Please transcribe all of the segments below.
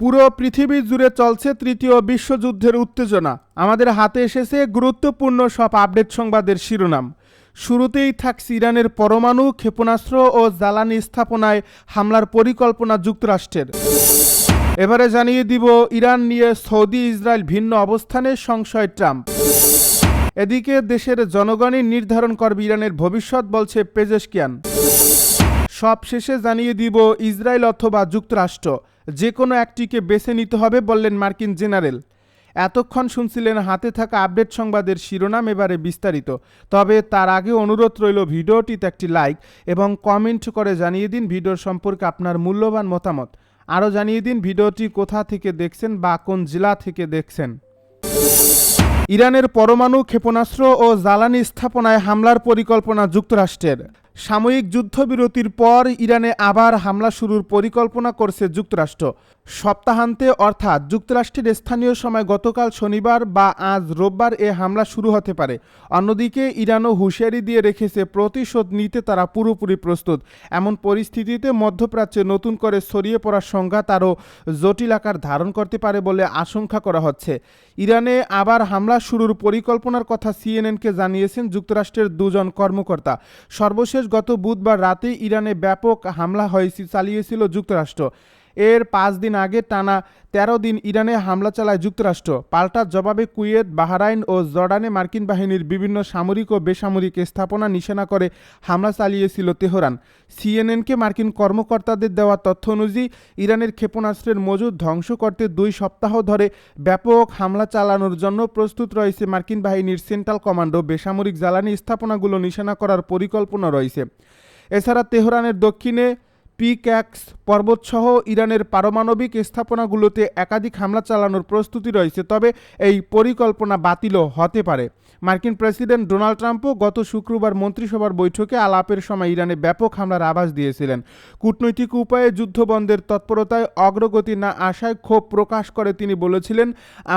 পুরো পৃথিবী জুড়ে চলছে তৃতীয় বিশ্বযুদ্ধের উত্তেজনা। আমাদের হাতে এসেছে গুরুত্বপূর্ণ সব আপডেট সংবাদের শিরোনাম। শুরুতেই থাকছে ইরানের পরমাণু ক্ষেপণাস্ত্র ও জ্বালানি স্থাপনায় হামলার পরিকল্পনা যুক্তরাষ্ট্রের। এবারে জানিয়ে দিব ইরান নিয়ে সৌদি ইসরায়েল ভিন্ন অবস্থানে সংশয় ট্রাম্প। এদিকে দেশের জনগণই নির্ধারণ করবে ইরানের ভবিষ্যৎ, বলছে পেজেশকিয়ান। সব শেষে জানিয়ে দিব ইসরায়েল অথবা যুক্তরাষ্ট্র যে কোনো একটিকে বেছে নিতে হবে বললেন মার্কিন জেনারেল। এতক্ষণ শুনছিলেন হাতে থাকা আপডেট সংবাদের শিরোনাম, এবারে বিস্তারিত। তবে তার আগে অনুরোধ রইল ভিডিওটিতে একটি লাইক এবং কমেন্ট করে জানিয়ে দিন ভিডিওর সম্পর্কে আপনার মূল্যবান মতামত। আরও জানিয়ে দিন ভিডিওটি কোথা থেকে দেখছেন বা কোন জেলা থেকে দেখছেন। ইরানের পরমাণু ক্ষেপণাস্ত্র ও জ্বালানি স্থাপনায় হামলার পরিকল্পনা যুক্তরাষ্ট্রের। সাময়িক যুদ্ধবিরতির পর ইরানে আবার হামলা শুরুর পরিকল্পনা করছে যুক্তরাষ্ট্র। সপ্তাহান্তে অর্থাৎ যুক্তরাষ্ট্রের স্থানীয় সময় গতকাল শনিবার বা আজ রোববার এ হামলা শুরু হতে পারে। অন্যদিকে ইরানও হুঁশিয়ারি দিয়ে রেখেছে প্রতিশোধ নিতে তারা পুরোপুরি প্রস্তুত। এমন পরিস্থিতিতে মধ্যপ্রাচ্যে নতুন করে ছড়িয়ে পড়ার সংঘাত আরও জটিল আকার ধারণ করতে পারে বলে আশঙ্কা করা হচ্ছে। ইরানে আবার হামলা শুরুর পরিকল্পনার কথা সিএনএনকে জানিয়েছেন যুক্তরাষ্ট্রের দুজন কর্মকর্তা। সর্বশেষ গত বুধবার রাতে ইরানে ব্যাপক হামলা চালিয়েছিল যুক্তরাষ্ট্র। এর 5 দিন আগে টানা 13 দিন ইরানে হামলা চালায় যুক্তরাষ্ট্র। পাল্টা জবাবে কুয়েত, বাহরাইন ও জর্ডানে মার্কিন বাহিনীর বিভিন্ন সামরিক ও বেসামরিক স্থাপনা নিশানা করে হামলা চালিয়েছিল তেহরান। সিএনএনকে মার্কিন কর্মকর্তাদের দেওয়া তথ্য অনুযায়ী ইরানের ক্ষেপণাস্ত্রের মজুদ ধ্বংস করতে 2 সপ্তাহ ধরে ব্যাপক হামলা চালানোর জন্য প্রস্তুত রয়েছে মার্কিন বাহিনীর সেন্ট্রাল কমান্ডো। বেসামরিক জ্বালানি স্থাপনাগুলো নিশানা করার পরিকল্পনা রয়েছে। এছাড়া তেহরানের দক্ষিণে পিক্যাক্স পর্বতসহ ইরানের পারমাণবিক স্থাপনাগুলোতে একাধিক হামলা চালানোর প্রস্তুতি রয়েছে। তবে এই পরিকল্পনা বাতিলও হতে পারে। মার্কিন প্রেসিডেন্ট ডোনাল্ড ট্রাম্পও গত শুক্রবার মন্ত্রিসভার বৈঠকে আলাপের সময় ইরানে ব্যাপক হামলার আভাস দিয়েছিলেন। কূটনৈতিক উপায়ে যুদ্ধবন্ধের তৎপরতায় অগ্রগতি না আসায় ক্ষোভ প্রকাশ করে তিনি বলেছিলেন,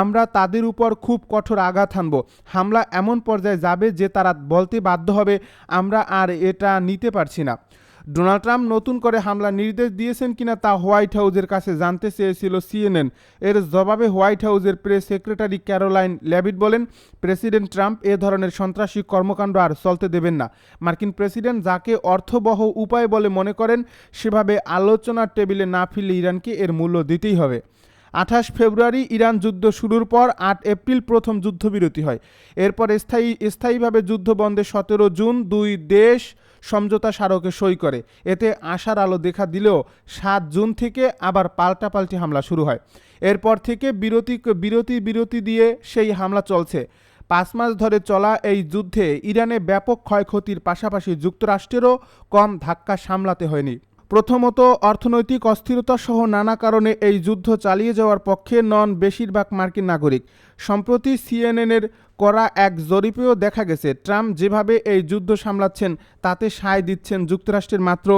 আমরা তাদের উপর খুব কঠোর আঘাত হানব। হামলা এমন পর্যায়ে যাবে যে তারা বলতে বাধ্য হবে আমরা আর এটা নিতে পারছি না। ডোনাল্ড ট্রাম্প নতুন করে হামলার নির্দেশ দিয়েছেন কিনা তা হোয়াইট হাউসের কাছে জানতে চেয়েছিল সিএনএন। এর জবাবে হোয়াইট হাউসের প্রেস সেক্রেটারি ক্যারোলাইন লেভিট বলেন, প্রেসিডেন্ট ট্রাম্প এ ধরনের সন্ত্রাসী কর্মকাণ্ড আর চলতে দেবেন না। মার্কিন প্রেসিডেন্ট যাকে অর্থবহ উপায় বলে মনে করেন সেভাবে আলোচনার টেবিলে না ফিরলে ইরানকে এর মূল্য দিতেই হবে। 28 ফেব্রুয়ারি ইরান যুদ্ধ শুরুর পর 8 এপ্রিল প্রথম যুদ্ধবিরতি হয়। এরপর স্থায়ীভাবে যুদ্ধ বন্ধে 17 জুন 2 দেশ সমঝোতা স্মারকে সই করে। এতে আশার আলো দেখা দিলেও 7 জুন থেকে আবার পাল্টাপাল্টি হামলা শুরু হয়। এরপর থেকে বিরতি দিয়ে সেই হামলা চলছে। 5 মাস ধরে চলা এই যুদ্ধে ইরানে ব্যাপক ক্ষয়ক্ষতির পাশাপাশি যুক্তরাষ্ট্রেরও কম ধাক্কা সামলাতে হয়নি। প্রথমত, অর্থনৈতিক অস্থিরতা সহ নানা কারণে এই যুদ্ধ চালিয়ে যাওয়ার পক্ষে নন বেশিরভাগ মার্কিন নাগরিক। সম্প্রতি সিএনএনের করা এক জরিপেও দেখা গেছে ট্রাম্প যেভাবে এই যুদ্ধ সামলাচ্ছেন তাতে সায় দিচ্ছেন যুক্তরাষ্ট্রের মাত্র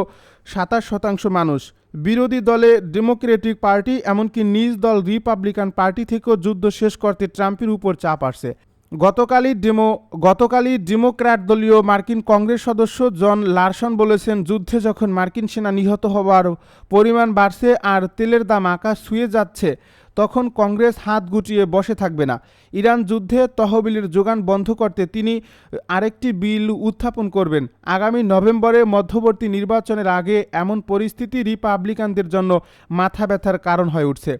27% মানুষ। বিরোধী দলে ডেমোক্রেটিক পার্টি এমনকি নিজ দল রিপাবলিকান পার্টি থেকেও যুদ্ধ শেষ করতে ট্রাম্পের উপর চাপ আসছে। গতকালই ডেমোক্র্যাট দলীয় মার্কিন কংগ্রেস সদস্য জন লারসন বলেছেন, যুদ্ধে যখন মার্কিন সেনা নিহত হওয়ার পরিমাণ বাড়ছে আর তেলের দাম আকাশ ছুঁয়ে যাচ্ছে তখন কংগ্রেস হাত গুটিয়ে বসে থাকবে না। ইরান যুদ্ধে তহবিলের যোগান বন্ধ করতে তিনি আরেকটি বিল উত্থাপন করবেন। আগামী নভেম্বরে মধ্যবর্তী নির্বাচনের আগে এমন পরিস্থিতি রিপাবলিকানদের জন্য মাথা ব্যথার কারণ হয়ে উঠছে।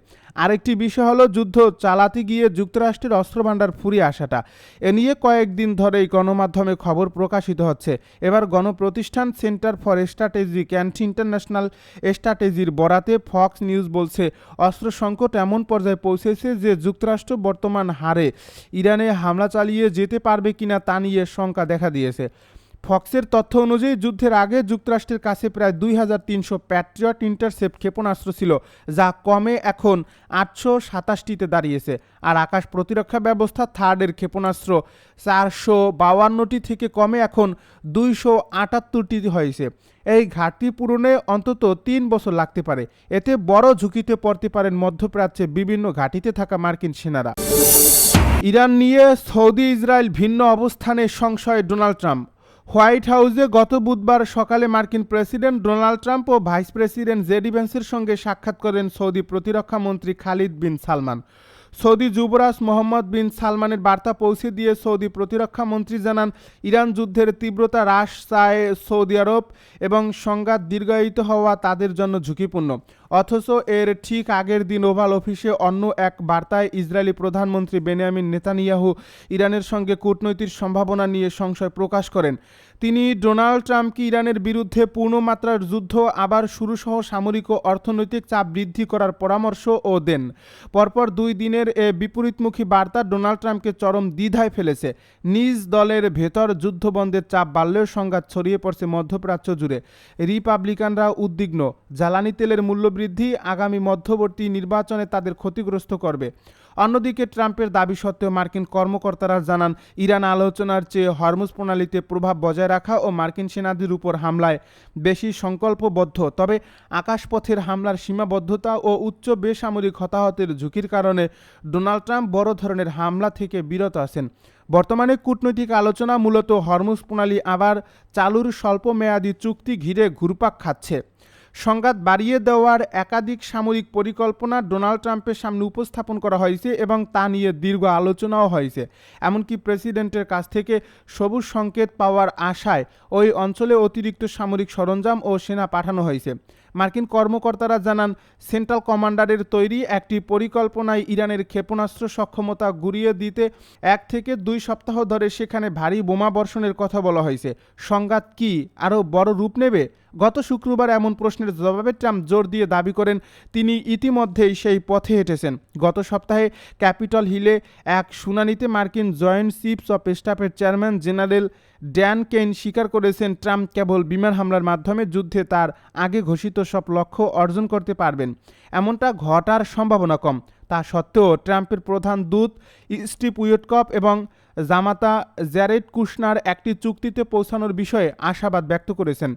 আরেকটি বিষয় হলো যুদ্ধ চালাতে গিয়ে যুক্তরাষ্ট্রের অস্ত্রভাণ্ডার ফুরিয়ে আসাটা। এ নিয়ে কয়েকদিন ধরেই গণমাধ্যমে খবর প্রকাশিত হচ্ছে। এবার গণপ্রতিষ্ঠান centre for strategic and international স্ট্র্যাটেজির বরাতে ফক্স নিউজ বলছে, অস্ত্র সংকট এমন পর্যায়ে পৌঁছেছে যে যুক্তরাষ্ট্র বর্তমান হারে ইরানে হামলা চালিয়ে যেতে পারবে কিনা তা নিয়ে শঙ্কা দেখা দিয়েছে। ফক্সের তথ্য অনুযায়ী যুদ্ধের আগে যুক্তরাষ্ট্রের কাছে প্রায় 2300 প্যাট্রিয়ট ইন্টারসেপ্ট ক্ষেপণাস্ত্র ছিল, যা কমে এখন 827টিতে দাঁড়িয়েছে। আর আকাশ প্রতিরক্ষা ব্যবস্থা থার্ডের ক্ষেপণাস্ত্র 452টি থেকে কমে এখন 278টি হয়েছে। এই ঘাটতি পূরণে অন্তত 3 বছর লাগতে পারে। এতে বড় ঝুঁকিতে পড়তে পারেন মধ্যপ্রাচ্যে বিভিন্ন ঘাঁটিতে থাকা মার্কিন সেনারা। ইরান নিয়ে সৌদি ইসরায়েল ভিন্ন অবস্থানে সংশয়ে ডোনাল্ড ট্রাম্প। হোয়াইট হাউসে গত বুধবার সকালে মার্কিন প্রেসিডেন্ট ডোনাল্ড ট্রাম্প ও ভাইস প্রেসিডেন্ট জেডি ভ্যান্সের সঙ্গে সাক্ষাৎ করেন সৌদি প্রতিরক্ষা মন্ত্রী খালিদ বিন সালমান। সৌদি যুবরাজ মোহাম্মদ বিন সালমানের বার্তা পৌঁছে দিয়ে সৌদি প্রতিরক্ষা মন্ত্রী জানান, ইরান যুদ্ধের তীব্রতা হ্রাস চায় সৌদি আরব এবং সংঘাত দীর্ঘায়িত হওয়া তাদের জন্য ঝুঁকিপূর্ণ। অথচ এর ঠিক আগের দিন ওভাল অফিসে অন্য এক বার্তায় ইসরায়েলি প্রধানমন্ত্রী বেনিয়ামিন নেতানিয়াহু ইরানের সঙ্গে কূটনৈতিক সম্ভাবনা নিয়ে সংশয় প্রকাশ করেন। তিনি ডোনাল্ড ট্রাম্পকে ইরানের বিরুদ্ধে পূর্ণমাত্রার যুদ্ধ আবার শুরুসহ সামরিক ও অর্থনৈতিক চাপ বৃদ্ধি করার পরামর্শও দেন। পরপর 2 দিনের এ বিপরীতমুখী বার্তা ডোনাল্ড ট্রাম্পকে চরম দ্বিধায় ফেলেছে। নিজ দলের ভেতর যুদ্ধবন্ধের চাপ বাড়লেও সংঘাত ছড়িয়ে পড়ছে মধ্যপ্রাচ্য জুড়ে। রিপাবলিকানরা উদ্বিগ্ন, জ্বালানি তেলের মূল্যবৃদ্ধি আগামী মধ্যবর্তী নির্বাচনে তাদের ক্ষতিগ্রস্ত করবে। অন্যদিকে ট্রাম্পের দাবি সত্ত্বেও মার্কিন কর্মকর্তারা জানান, ইরান আলোচনার চেয়ে হরমুজ প্রণালীতে প্রভাব বজায় রাখা ও মার্কিন সেনাদের উপর হামলায় বেশি সংকল্পবদ্ধ। তবে আকাশপথের হামলার সীমাবদ্ধতা ও উচ্চ বেসামরিক হতাহতের ঝুঁকির কারণে ডোনাল্ড ট্রাম্প বড় ধরনের হামলা থেকে বিরত আছেন। বর্তমানে কূটনৈতিক আলোচনা মূলত হরমুজ প্রণালী আবার চালুর স্বল্পমেয়াদী চুক্তি ঘিরে ঘুরপাক খাচ্ছে। সংঘাত বাড়িয়ে দেওয়ার একাধিক সামরিক পরিকল্পনা ডোনাল্ড ট্রাম্পের সামনে উপস্থাপন করা হয়েছে এবং তা নিয়ে দীর্ঘ আলোচনাও হয়েছে। এমনকি প্রেসিডেন্টের কাছ থেকে সবুজ সংকেত পাওয়ার আশায় ওই অঞ্চলে অতিরিক্ত সামরিক সরঞ্জাম ও সেনা পাঠানো হয়েছে। মার্কিন কর্মকর্তারা জানান, সেন্ট্রাল কমান্ডারের তৈরি একটি পরিকল্পনায় ইরানের ক্ষেপণাস্ত্র সক্ষমতা গুঁড়িয়ে দিতে 1 থেকে 2 সপ্তাহ ধরে সেখানে ভারী বোমা বর্ষণের কথা বলা হয়েছে। সংঘাত কি আরও বড় রূপ নেবে? গত শুক্রবার এমন প্রশ্নের জবাবে ট্রাম্প জোর দিয়ে দাবি করেন তিনি ইতিমধ্যেই সেই পথে হেঁটেছেন। গত সপ্তাহে ক্যাপিটল হিলে এক শুনানিতে মার্কিন জয়েন্ট চিফস অফ স্টাফের চেয়ারম্যান জেনারেল ড্যান কেন স্বীকার করেছেন, ট্রাম্প কেবল বিমান হামলার মাধ্যমে যুদ্ধে তার আগে ঘোষিত সব লক্ষ্য অর্জন করতে পারবেন। এমনটা ঘটার সম্ভাবনা কম। তা সত্ত্বেও ট্রাম্পের প্রধান দূত স্টিভ উইটকফ এবং জামাতা জ্যারেড কুশনার একটি চুক্তিতে পৌঁছানোর বিষয়ে আশাবাদ ব্যক্ত করেছেন।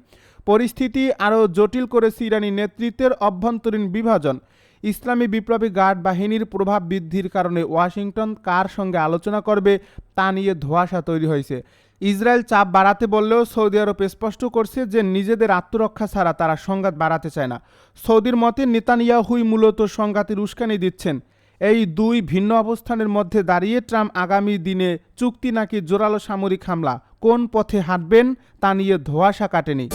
পরিস্থিতি আরও জটিল করেছে ইরানি নেতৃত্বের অভ্যন্তরীণ বিভাজন। ইসলামী বিপ্লবী গার্ড বাহিনীর প্রভাব বৃদ্ধির কারণে ওয়াশিংটন কার সঙ্গে আলোচনা করবে তা নিয়ে ধোঁয়াশা তৈরি হয়েছে। ইসরায়েল চাপ বাড়াতে বললেও সৌদি আরব স্পষ্ট করছে যে নিজেদের আত্মরক্ষা ছাড়া তারা সংঘাত বাড়াতে চায় না। সৌদির মতে নেতানিয়াহুই মূলত সংঘাতের উস্কানি দিচ্ছেন। এই 2 ভিন্ন অবস্থানের মধ্যে দাঁড়িয়ে ট্রাম্প আগামী দিনে চুক্তি নাকি জোরালো সামরিক হামলা কোন পথে হাঁটবেন তা নিয়ে ধোঁয়াশা কাটেনি।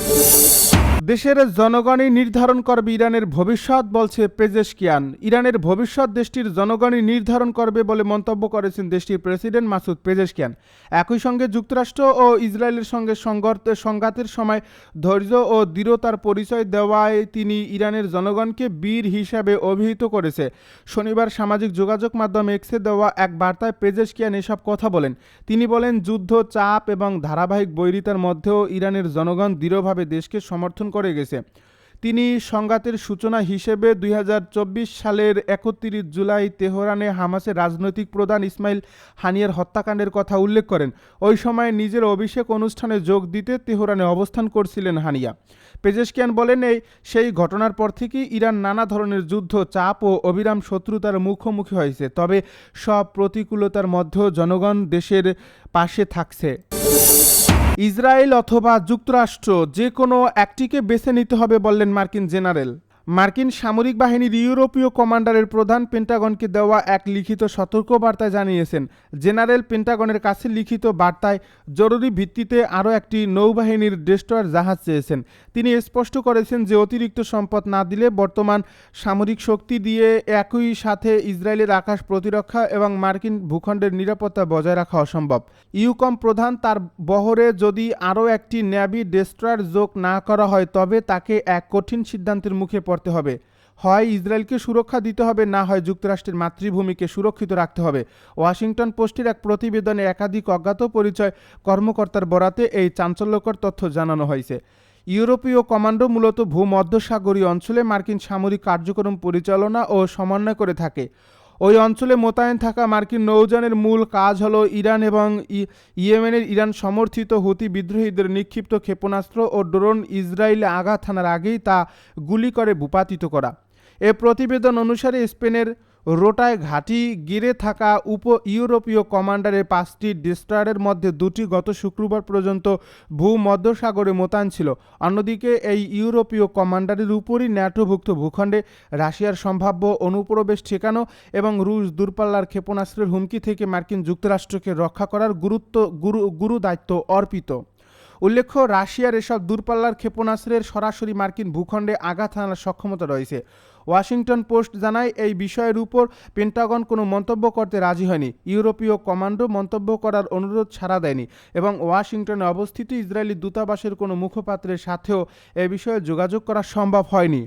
দেশের জনগণই নির্ধারণ করবে ইরানের ভবিষ্যৎ, বলছে পেজেশকিয়ান। ইরানের ভবিষ্যৎ দেশটির জনগণই নির্ধারণ করবে বলে মন্তব্য করেছেন দেশটির প্রেসিডেন্ট মাসুদ পেজেশকিয়ান। একই সঙ্গে যুক্তরাষ্ট্র ও ইসরায়েলের সঙ্গে সংঘাতের সময় ধৈর্য ও দৃঢ়তার পরিচয় দেওয়ায় তিনি ইরানের জনগণকে বীর হিসাবে অভিহিত করেছে। শনিবার সামাজিক যোগাযোগ মাধ্যম এক্সে দেওয়া এক বার্তায় পেজেশকিয়ান এসব কথা বলেন। তিনি বলেন, যুদ্ধ, চাপ এবং ধারাবাহিক বৈরিতার মধ্যেও ইরানের জনগণ দৃঢ়ভাবে দেশকে সমর্থন করে গেছে। তিনি সংঘাতের সূচনা হিসেবে 2024 সালের 31 জুলাই তেহরানে হামাসের রাজনৈতিক প্রধান ইসমাইল হানিয়ার হত্যাকাণ্ডের কথা উল্লেখ করেন। ওই সময় নিজের অভিষেক অনুষ্ঠানে যোগ দিতে তেহরানে অবস্থান করছিলেন হানিয়া। পেজেশকিয়ান বলেন, সেই ঘটনার পর থেকেই ইরান নানা ধরনের যুদ্ধ, চাপ ও অবিরাম শত্রুতার মুখোমুখি হয়েছে। তবে সব প্রতিকূলতার মধ্যেও জনগণ দেশের পাশে থাকছে। ইসরায়েল অথবা যুক্তরাষ্ট্র যে কোনো একটিকে বেছে নিতে হবে বললেন মার্কিন জেনারেল। মার্কিন সামরিক বাহিনীর ইউরোপীয় কমান্ডারের প্রধান পেন্টাগনকে দেওয়া এক লিখিত সতর্কবার্তায় জানিয়েছেন। জেনারেল পেন্টাগনের কাছে লিখিত বার্তায় জরুরি ভিত্তিতে আরও একটি নৌবাহিনীর ডেস্ট্রয়ার জাহাজ চেয়েছেন। তিনি স্পষ্ট করেছেন যে অতিরিক্ত সম্পদ না দিলে বর্তমান সামরিক শক্তি দিয়ে একই সাথে ইসরায়েলের আকাশ প্রতিরক্ষা এবং মার্কিন ভূখণ্ডের নিরাপত্তা বজায় রাখা অসম্ভব। ইউকম প্রধান তার বহরে যদি আরও একটি নেভি ডেস্ট্রয়ার যোগ না করা হয় তবে তাকে এক কঠিন সিদ্ধান্তের মুখে পড়তে হবে। হয় ইসরায়েলকে সুরক্ষা দিতে হবে, না হয় যুক্তরাষ্ট্রের মাতৃভূমিকে সুরক্ষিত রাখতে হবে। ওয়াশিংটন পোস্টের এক প্রতিবেদনে একাধিক অজ্ঞাত পরিচয় কর্মকর্তার বরাতে এই চাঞ্চল্যকর তথ্য জানানো হয়েছে। ইউরোপীয় কমান্ডো মূলত ভূমধ্যসাগরীয় অঞ্চলে মার্কিন সামরিক কার্যক্রম পরিচালনা ও সমন্বয় করে থাকে। ওই অঞ্চলে মোতায়েন থাকা মার্কিন নৌযানের মূল কাজ হল ইরান এবং ইয়েমেনের ইরান সমর্থিত হুতি বিদ্রোহীদের নিক্ষিপ্ত ক্ষেপণাস্ত্র ও ড্রোন ইসরায়েলে আঘাত হানার আগেই তা গুলি করে ভূপাতিত করা। এ প্রতিবেদন অনুসারে স্পেনের রোটায় ঘাঁটি ঘিরে থাকা ইউরোপীয় কমান্ডারের 5টি ডেস্ট্রয়ারের মধ্যে 2টি গত শুক্রবার পর্যন্ত ভূমধ্যসাগরে মোতায়েন ছিল। অন্যদিকে এই ইউরোপীয় কমান্ডারের উপরই ন্যাটোভুক্ত ভূখণ্ডে রাশিয়ার সম্ভাব্য অনুপ্রবেশ ঠেকানো এবং রুশ দূরপাল্লার ক্ষেপণাস্ত্রের হুমকি থেকে মার্কিন যুক্তরাষ্ট্রকে রক্ষা করার গুরু দায়িত্ব অর্পিত। উল্লেখ্য, রাশিয়ার এসব দূরপাল্লার ক্ষেপণাস্ত্রের সরাসরি মার্কিন ভূখণ্ডে আঘাত হানার সক্ষমতা রয়েছে। ওয়াশিংটন পোস্ট জানায়, এই বিষয়ের উপর পেন্টাগন কোনো মন্তব্য করতে রাজি হয়নি। ইউরোপীয় কমান্ডো মন্তব্য করার অনুরোধ সাড়া দেয়নি এবং ওয়াশিংটনে অবস্থিত ইসরায়েলি দূতাবাসের কোনো মুখপাত্রের সাথেও এ বিষয়ে যোগাযোগ করা সম্ভব হয়নি।